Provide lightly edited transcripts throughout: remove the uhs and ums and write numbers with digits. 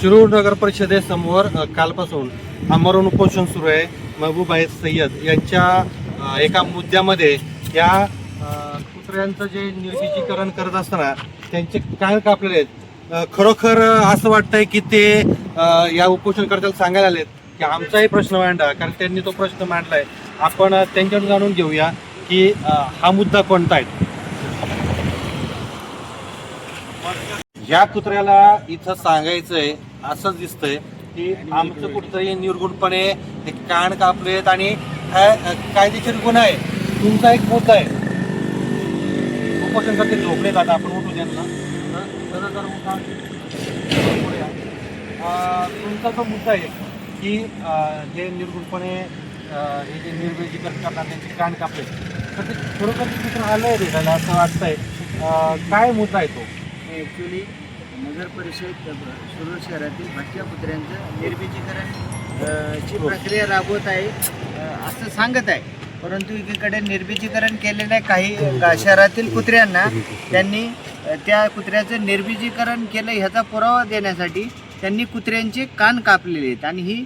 शिरूर नगर परिषदेसमोर कालपासून आमरण उपोषण सुरू आहे. महबूबाई सय्यद यांच्या एका मुद्द्यामध्ये या कुत्र्यांचं जे निर्बीजीकरण करत असताना त्यांचे कान कापलेले आहेत. खरोखर असं वाटतंय की ते या उपोषणकर्त्याला सांगायला आलेत की आमचाही प्रश्न मांडा, कारण त्यांनी तो प्रश्न मांडलाय. आपण त्यांच्याकडून जाणून घेऊया की हा मुद्दा कोणता आहे. या कुत्र्याला इथं सांगायचंय असं दिसतंय की आमचं कुठतरी निर्गुणपणे ते कान कापलेत आणि कायदेशीर गुन्हा आहे. तुमचा एक मुद्दा आहे. उपोषणकर्ते झोपलेत, आता आपण उठू त्यांना. तुमचा जो मुद्दा आहे की जे निर्गुणपणे हे जे निर्बीजीकरण करतात त्यांचे कान कापले, तर ते खरोखर कुत्र आलंय भेटायला असं वाटतंय. काय मुद्दा आहे तो? ॲक्च्युली नगर परिषद शिरूर शहरातील भटक्या कुत्र्यांचं निर्बीजीकरण ची प्रक्रिया राबवत आहे असं सांगत आहे. परंतु एकीकडे निर्बीजीकरण केलेल्या काही शहरातील कुत्र्यांना त्यांनी त्या कुत्र्याचं निर्बीजीकरण केलं ह्याचा पुरावा देण्यासाठी त्यांनी कुत्र्यांचे कान कापलेले आहेत. आणि ही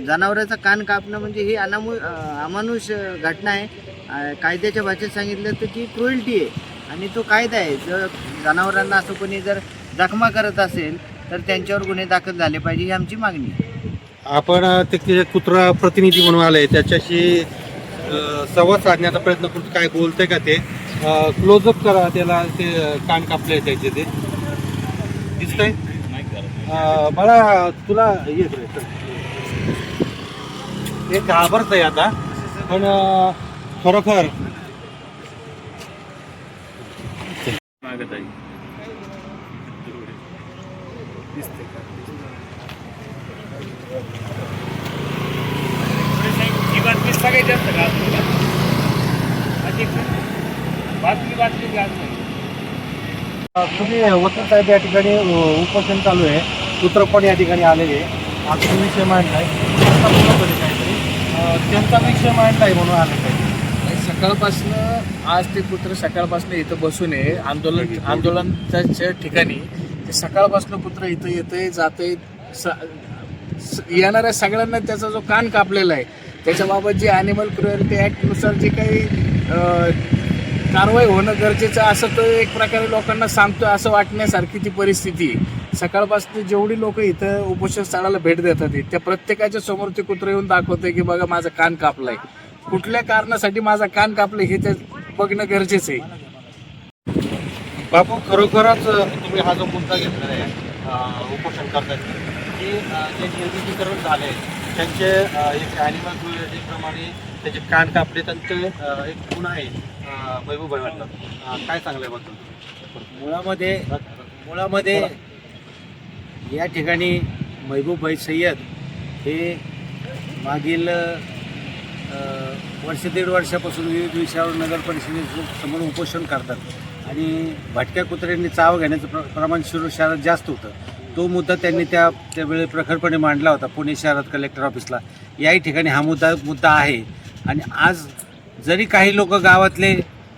जनावरांचं कान कापणं म्हणजे ही अमानुष घटना आहे. कायद्याच्या भाषेत सांगितलं तर ती क्रुएल्टी आहे आणि तो कायदा आहे. जर जनावरांना असं कोणी जर जखमा करत असेल तर त्यांच्यावर गुन्हे दाखल झाले पाहिजे ही आमची मागणी आहे. आपण ते कुत्रा प्रतिनिधी म्हणून आले त्याच्याशी संवाद साधण्याचा प्रयत्न करतो. काय बोलतंय का ते? क्लोजअप करा त्याला. ते कान कापले त्याचे ते दिसतंय. मला तुला हे घाबरतंय आता, पण खरोखर सगळ्यात जास्त तुम्ही वकील साहेब या ठिकाणी उपोषण चालू आहे. कुत्र पण या ठिकाणी आलेले आता विषय मांडलाय काहीतरी त्यांचा विषय मांडलाय म्हणून आले काही. सकाळपासनं आज ते कुत्र सकाळपासनं इथं बसून आहे आंदोलनाच्या ठिकाणी. ते सकाळपासनं कुत्र इथं येतंय जातंय. येणाऱ्या सगळ्यांना त्याचा जो कान कापलेला आहे त्याच्याबाबत जे ॲनिमल क्रुएल्टी ॲक्टनुसार जे काही कारवाई होणं गरजेचं असं तर एक प्रकारे लोकांना सांगतो असं वाटण्यासारखी ती परिस्थिती आहे. सकाळपासून जेवढी लोक इथं उपोषण स्थळाला भेट देतात त्या प्रत्येकाच्या समोर ते कुत्रं येऊन दाखवतंय की बघा माझा कान कापलाय. कुठल्या कारणासाठी माझा कान कापलंय हे ते बघणं गरजेचं आहे. बापू, खरोखरच तुम्ही हा जो मुद्दा घेतलेला आहे उपोषण करतात की जे निर्बीजीकरण झाले त्यांचे एक ॲनिमल क्रुएल्टीप्रमाणे त्याचे कान कापले, त्यांचे एक गुन्हा आहे. महबूबाई वाटतं काय सांगल्याबद्दल? मुळामध्ये या ठिकाणी महबूबाई सय्यद हे मागील वर्ष दीड वर्षापासून विविध विषयावर नगर परिषदेसमोर उपोषण करतात आणि भटक्या कुत्र्यांनी चाव घेण्याचं प्रमाण शिरूर शहरात जास्त होतं. तो मुद्दा त्यांनी त्यावेळी प्रखरपणे मांडला होता पुणे शहरात कलेक्टर ऑफिसला. याही ठिकाणी हा मुद्दा आहे. आणि आज जरी काही लोक गावातले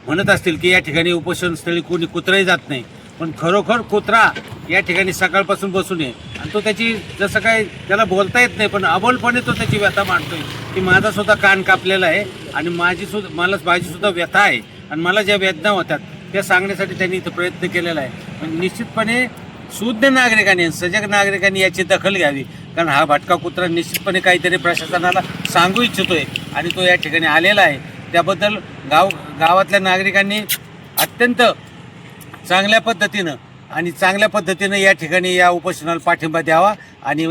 म्हणत असतील की या ठिकाणी उपोषणस्थळी कोणी कुत्रही जात नाही, पण खरोखर कुत्रा या ठिकाणी सकाळपासून बसून आहे आणि तो त्याची जसं काय त्याला बोलता येत नाही पण अबोलपणे तो त्याची व्यथा मांडतोय की माझा सुद्धा कान कापलेला आहे आणि माझी सुद्धा व्यथा आहे आणि मला ज्या वेदना होतात त्या सांगण्यासाठी त्यांनी इथं प्रयत्न केलेला आहे. पण निश्चितपणे शुद्ध नागरिकांनी सजग नागरिकांनी याची दखल घ्यावी, कारण हा भटका कुत्रा निश्चितपणे काहीतरी प्रशासनाला सांगू इच्छितोय आणि तो या ठिकाणी आलेला आहे. त्याबद्दल गावातल्या नागरिकांनी अत्यंत चांगल्या पद्धतीनं या ठिकाणी या उपोषणाला पाठिंबा द्यावा आणि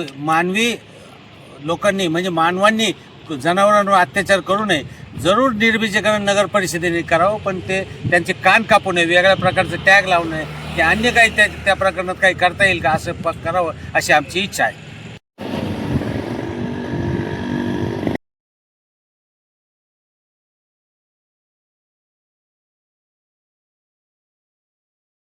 मानवांनी जनावरांवर अत्याचार करू नये. जरूर निर्बीजीकरण नगर परिषदेने करावं, पण ते त्यांचे कान कापू नये, वेगळ्या प्रकारचं टॅग लावू नये, की अन्य काही त्या प्रकरणात काही करता येईल का असं करावं अशी आमची इच्छा आहे.